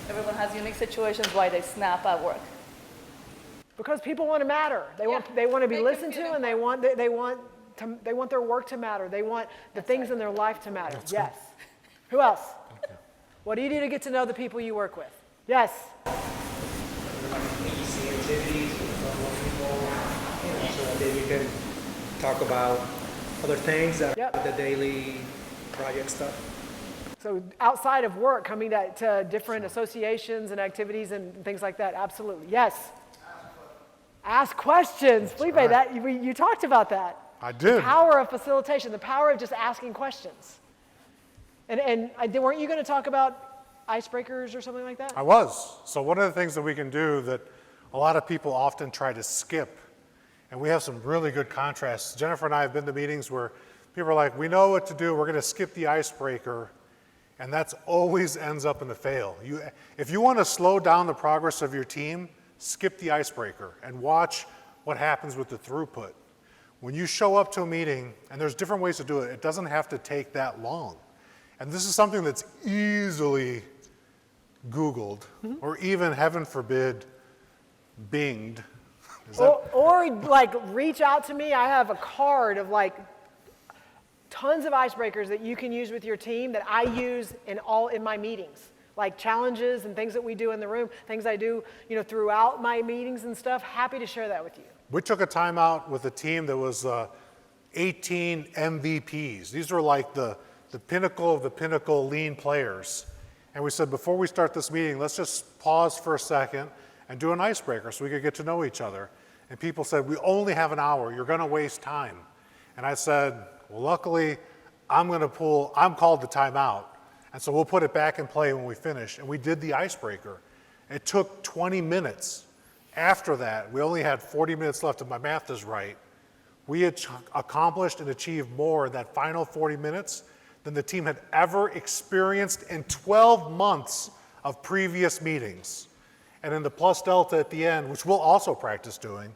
Everyone has unique situations why they snap at work. Because people want to matter. They want to be listened to, and they want their work to matter. They want the things in their life to matter. Yes. Who else? What do you do to get to know the people you work with? Yes. AGC activities with other people, so that you can talk about other things that the daily project stuff. So outside of work, coming to different associations and activities and things like that, absolutely. Yes. Ask questions. Felipe, right. you talked about that. I did. The power of facilitation, the power of just asking questions. And weren't you going to talk about icebreakers or something like that? I was. So one of the things that we can do that a lot of people often try to skip, and we have some really good contrasts. Jennifer and I have been to meetings where people are like, we know what to do, we're going to skip the icebreaker, and that's always ends up in the fail. If you want to slow down the progress of your team, skip the icebreaker and watch what happens with the throughput. When you show up to a meeting, and there's different ways to do it, it doesn't have to take that long. And this is something that's easily Googled, or even, heaven forbid, Binged. Or like reach out to me. I have a card of like tons of icebreakers that you can use with your team that I use in my meetings, like challenges and things that we do in the room, things I do, throughout my meetings and stuff. Happy to share that with you. We took a time out with a team that was 18 MVPs. These were like the pinnacle of the pinnacle lean players. And we said, before we start this meeting, let's just pause for a second and do an icebreaker so we could get to know each other. And people said, we only have an hour, you're gonna waste time. And I said, well, luckily, I'm called the timeout. And so we'll put it back in play when we finish. And we did the icebreaker. It took 20 minutes. After that, we only had 40 minutes left, if my math is right. We had accomplished and achieved more in that final 40 minutes than the team had ever experienced in 12 months of previous meetings. And in the plus delta at the end, which we'll also practice doing,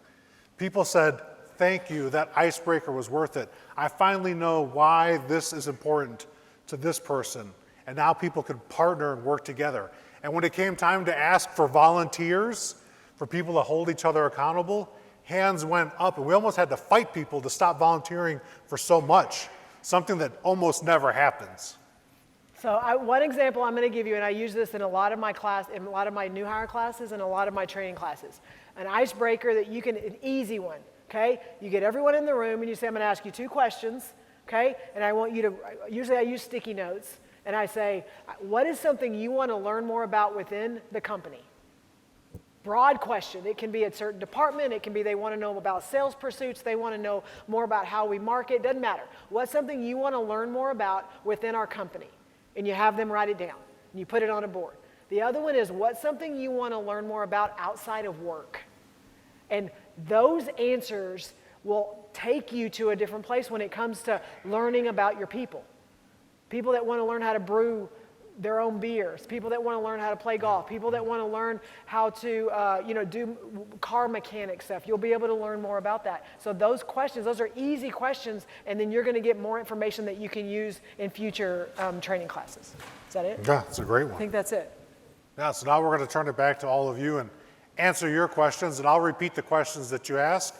people said, thank you, that icebreaker was worth it. I finally know why this is important to this person. And now people can partner and work together. And when it came time to ask for volunteers, for people to hold each other accountable, hands went up, and we almost had to fight people to stop volunteering for so much, something that almost never happens. So one example I'm going to give you, and I use this in a lot of my new hire classes and a lot of my training classes, an icebreaker that an easy one, okay? You get everyone in the room and you say, I'm going to ask you 2 questions, okay? And I want you to, usually I use sticky notes, and I say, what is something you want to learn more about within the company? Broad question. It can be a certain department. It can be they want to know about sales pursuits. They want to know more about how we market. Doesn't matter. What's something you want to learn more about within our company? And you have them write it down. And you put it on a board. The other one is, what's something you want to learn more about outside of work? And those answers will take you to a different place when it comes to learning about your people. People that want to learn how to brew their own beers, people that want to learn how to play golf, people that want to learn how to do car mechanic stuff. You'll be able to learn more about that. So those questions, those are easy questions, and then you're going to get more information that you can use in future training classes. Is that it? Yeah, it's a great I one. think that's it. Yeah, so now we're going to turn it back to all of you and answer your questions, and I'll repeat the questions that you asked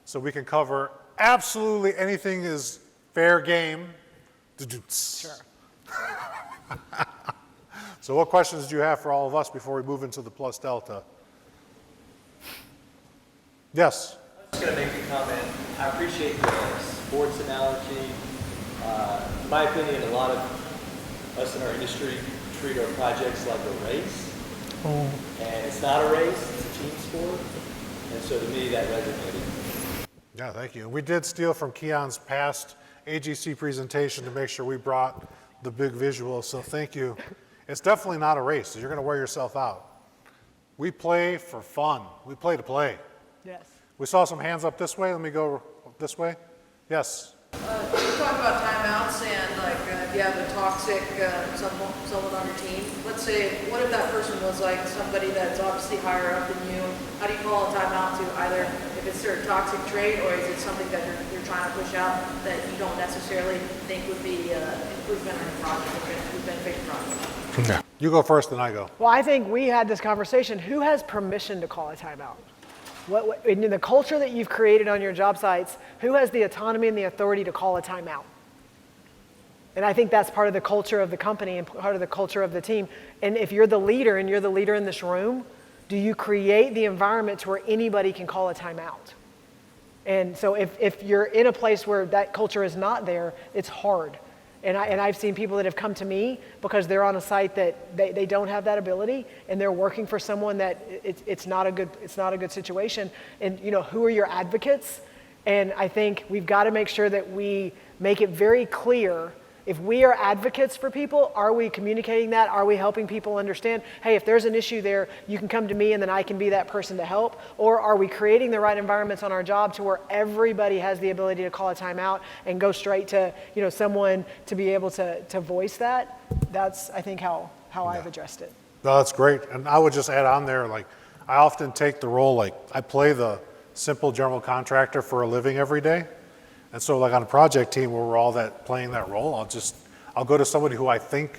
so we can cover absolutely anything is fair game. Sure. So what questions do you have for all of us before we move into the plus delta? Yes? I'm just going to make a comment. I appreciate the sports analogy. In my opinion, a lot of us in our industry treat our projects like a race. And it's not a race, it's a team sport. And so to me, that resonated. Yeah, thank you. We did steal from Keon's past AGC presentation to make sure we brought the big visual, so thank you. It's definitely not a race, so you're going to wear yourself out. We play for fun. We play to play. Yes. We saw some hands up this way. Let me go this way. Yes. You talk about timeouts and like if you have a toxic someone on your team. Let's say, what if that person was like somebody that's obviously higher up than you? How do you call a timeout to either if it's their toxic trait or is it something that you're trying to push out that you don't necessarily think would be improvement on your project, would benefit your project? Yeah. You go first, then I go. Well, I think we had this conversation. Who has permission to call a timeout? In the culture that you've created on your job sites, who has the autonomy and the authority to call a timeout? And I think that's part of the culture of the company and part of the culture of the team. And if you're the leader and you're the leader in this room, do you create the environment to where anybody can call a timeout? And so if you're in a place where that culture is not there, it's hard. And I've seen people that have come to me because they're on a site that they don't have that ability and they're working for someone that it's not a good situation. And who are your advocates? And I think we've got to make sure that we make it very clear. If we are advocates for people, are we communicating that? Are we helping people understand, hey, if there's an issue there, you can come to me and then I can be that person to help? Or are we creating the right environments on our job to where everybody has the ability to call a timeout and go straight to someone to be able to voice that? That's, I think, how I've addressed it. No, that's great. And I would just add on there, like, I often take the role, like, I play the simple general contractor for a living every day. And so like on a project team where we're all playing that role, I'll go to somebody who I think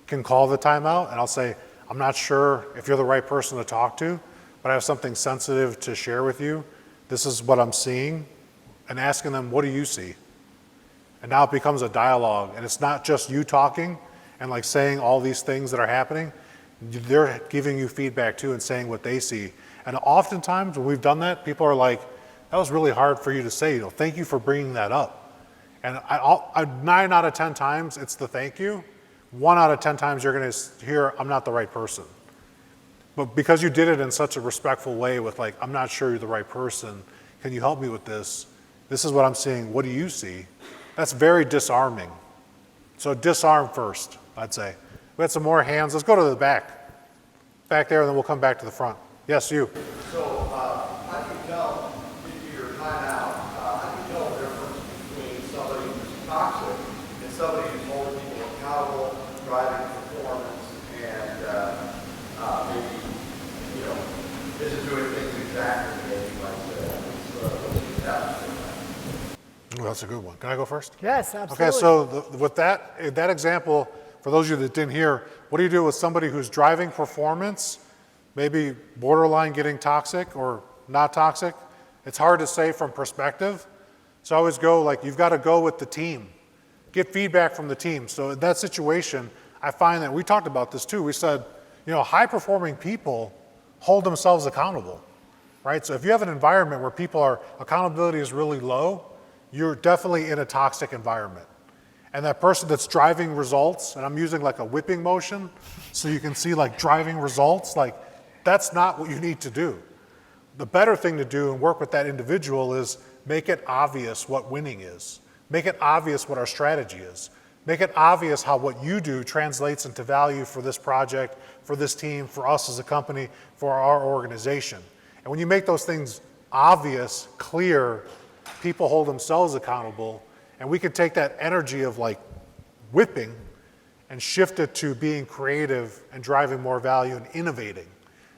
can call the timeout and I'll say, I'm not sure if you're the right person to talk to, but I have something sensitive to share with you. This is what I'm seeing, and asking them, what do you see? And now it becomes a dialogue, and it's not just you talking and like saying all these things that are happening. They're giving you feedback too and saying what they see. And oftentimes when we've done that, people are like, that was really hard for you to say, thank you for bringing that up. And 9 out of 10 times, it's the thank you. 1 out of 10 times, you're gonna hear, I'm not the right person. But because you did it in such a respectful way with like, I'm not sure you're the right person, can you help me with this? This is what I'm seeing, what do you see? That's very disarming. So disarm first, I'd say. We had some more hands, let's go to the back. Back there, and then we'll come back to the front. Yes, you. So, how do you tell if you're timeout? How do you tell the difference between somebody who's toxic and somebody who's holding people accountable, driving performance, and maybe, isn't doing things exactly as you might say? Oh, that's a good one. Can I go first? Yes, absolutely. Okay, so with that example, for those of you that didn't hear, what do you do with somebody who's driving performance, maybe borderline getting toxic or not toxic? It's hard to say from perspective. So I always go like, you've got to go with the team. Get feedback from the team. So in that situation, I find that we talked about this too. We said, high performing people hold themselves accountable, right? So if you have an environment where accountability is really low, you're definitely in a toxic environment. And that person that's driving results, and I'm using like a whipping motion, so you can see like driving results, like that's not what you need to do. The better thing to do and work with that individual is make it obvious what winning is. Make it obvious what our strategy is. Make it obvious how what you do translates into value for this project, for this team, for us as a company, for our organization. And when you make those things obvious, clear, people hold themselves accountable, and we can take that energy of like whipping and shift it to being creative and driving more value and innovating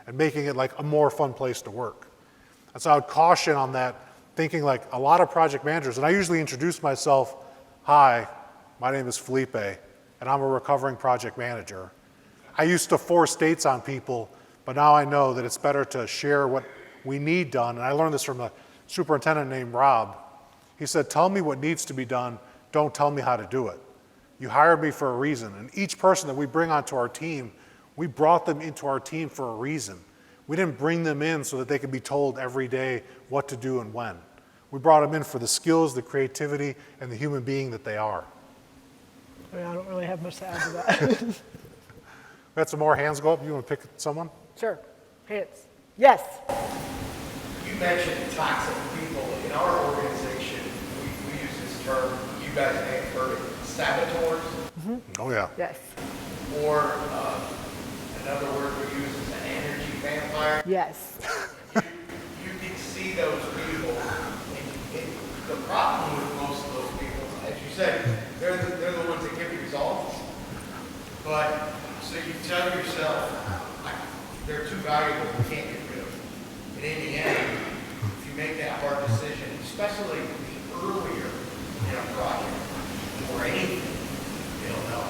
and making it like a more fun place to work. And so I would caution on that, thinking like a lot of project managers, and I usually introduce myself, hi, my name is Felipe, and I'm a recovering project manager. I used to force dates on people, but now I know that it's better to share what we need done. And I learned this from a superintendent named Rob. He said, tell me what needs to be done, don't tell me how to do it. You hired me for a reason, and each person that we bring onto our team, we brought them into our team for a reason. We didn't bring them in so that they could be told every day what to do and when. We brought them in for the skills, the creativity, and the human being that they are. I don't really have much to add to that. We had some more hands go up. You want to pick someone? Sure. Hands. Yes. You mentioned toxic people people in our organization, we use this term, you guys may have heard it, saboteurs, Oh, yeah. Yes. or another word we use is an energy vampire. Yes. You can see those people, and the problem with most of those people, as you said, they're the ones that give you results. But, so you tell yourself, they're too valuable, we can't get rid of them. And in the end, if you make that hard decision, especially the earlier in a project, or anything, you'll know.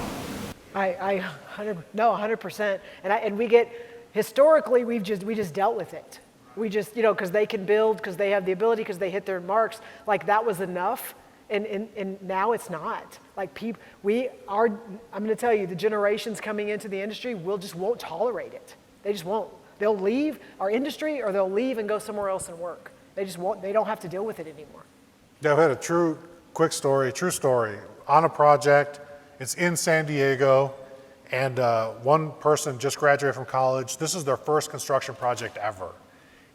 I 100%. And we get, historically, we just dealt with it. We just, because they can build, because they have the ability, because they hit their marks, like that was enough. And now it's not. Like I'm going to tell you, the generations coming into the industry won't tolerate it. They just won't. They'll leave our industry, or they'll leave and go somewhere else and work. They just won't. They don't have to deal with it anymore. Yeah, I've had a true story on a project. It's in San Diego, and one person just graduated from college. This is their first construction project ever.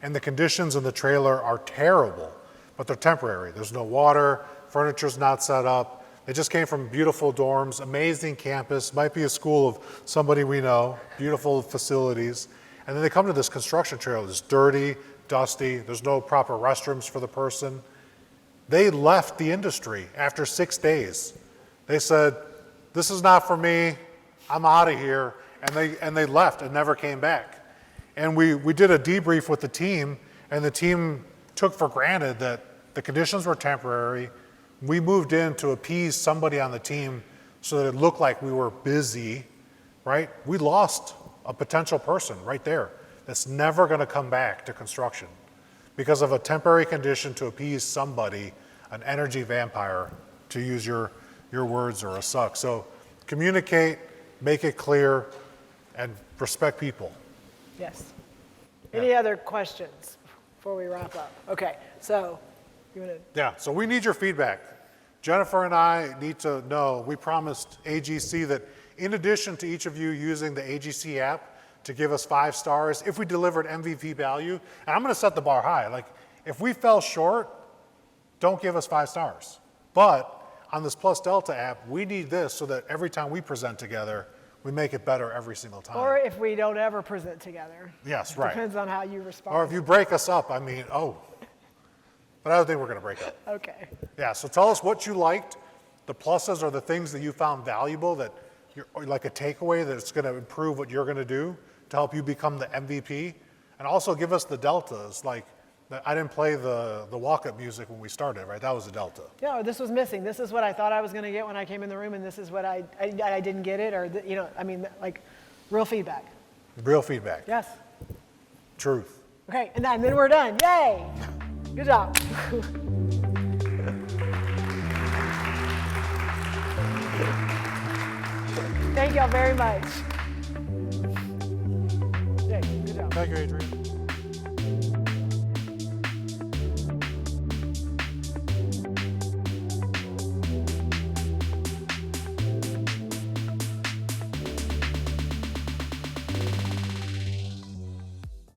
And the conditions in the trailer are terrible, but they're temporary. There's no water, furniture's not set up. They just came from beautiful dorms, amazing campus, might be a school of somebody we know, beautiful facilities. And then they come to this construction trailer, it's dirty, dusty, there's no proper restrooms for the person. They left the industry after 6 days. They said, this is not for me, I'm out of here. And they left and never came back. And we did a debrief with the team, and the team took for granted that the conditions were temporary. We moved in to appease somebody on the team so that it looked like we were busy, right? We lost a potential person right there that's never gonna come back to construction because of a temporary condition to appease somebody, an energy vampire, to use your words, or a suck. So communicate, make it clear, and respect people. Yes. Any other questions before we wrap up? Okay, so you want to? Yeah, so we need your feedback. Jennifer and I need to know, we promised AGC that in addition to each of you using the AGC app to give us 5 stars, if we delivered MVP value, and I'm gonna set the bar high, like if we fell short, don't give us 5 stars. But on this Plus Delta app, we need this so that every time we present together, we make it better every single time. Or if we don't ever present together. Yes, right. Depends on how you respond. Or if you break us up, I mean, but I don't think we're gonna break up. Okay. Yeah, so tell us what you liked, the pluses or the things that you found valuable, that or like a takeaway that it's gonna improve what you're gonna do to help you become the MVP. And also give us the deltas, like I didn't play the walk-up music when we started, right? That was a delta. Yeah, or this was missing. This is what I thought I was gonna get when I came in the room, and this is what I didn't get it, or like real feedback. Real feedback. Yes. Truth. Okay, and then we're done. Yay! Good job. Thank y'all very much. Yay, good job. Thank you, Adrian.